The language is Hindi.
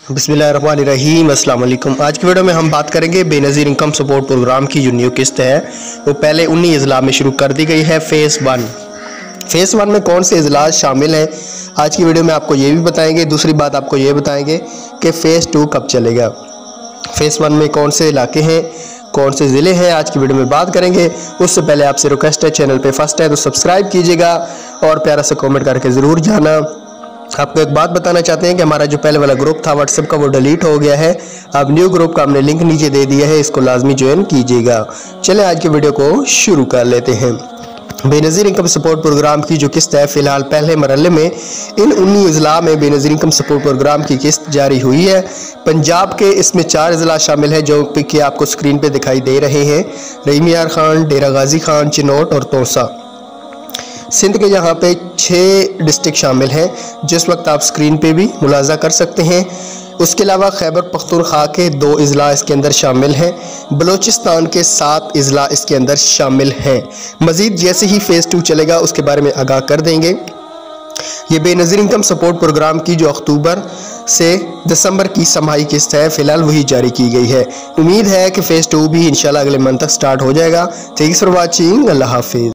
बिस्मिल्लाहिर्रहमानिर्रहीम अस्सलाम वालेकुम। आज की वीडियो में हम बात करेंगे बेनज़ीर इनकम सपोर्ट प्रोग्राम की जो न्यू किस्त है वो पहले 19 अजला में शुरू कर दी गई है। फ़ेज़ 1 में कौन से अजलास शामिल हैं आज की वीडियो में आपको ये भी बताएंगे। दूसरी बात आपको ये बताएंगे कि फ़ेज़ 2 कब चलेगा, फ़ेज़ 1 में कौन से इलाके हैं, कौन से ज़िले हैं, आज की वीडियो में बात करेंगे। उससे पहले आपसे रिक्वेस्ट है, चैनल पे फर्स्ट है तो सब्सक्राइब कीजिएगा और प्यारा सा कमेंट करके ज़रूर जाना। आपको एक बात बताना चाहते हैं कि हमारा जो पहले वाला ग्रुप था व्हाट्सएप का वो डिलीट हो गया है। अब न्यू ग्रुप का हमने लिंक नीचे दे दिया है, इसको लाजमी ज्वाइन कीजिएगा। चलें आज की वीडियो को शुरू कर लेते हैं। बेनज़ीर इनकम सपोर्ट प्रोग्राम की जो किस्त है फ़िलहाल पहले मरहले में इन 19 अजला में बेनज़ीर इनकम सपोर्ट प्रोग्राम की किस्त जारी हुई है। पंजाब के इसमें 4 अजला शामिल हैं जो कि आपको स्क्रीन पे दिखाई दे रहे हैं, रहीम यार खान, डेरा गाजी खान, चिनोट और तोसा। सिंध के यहाँ पे 6 डिस्ट्रिक्ट शामिल हैं जिस वक्त आप स्क्रीन पे भी मुलाजा कर सकते हैं। उसके अलावा खैबर पख्तूनख्वा के 2 अजला इसके अंदर शामिल हैं, बलूचिस्तान के 7 अजला इसके अंदर शामिल हैं। मज़ीद जैसे ही फ़ेज़ 2 चलेगा उसके बारे में आगाह कर देंगे। ये बेनज़ीर इनकम सपोर्ट प्रोग्राम की जो अक्टूबर से दिसंबर की समाही किस्त है फ़िलहाल वही जारी की गई है। उम्मीद है कि फ़ेज़ 2 भी इंशाल्लाह अगले मंथ तक स्टार्ट हो जाएगा। Thanks for watching. अल्लाह हाफिज़।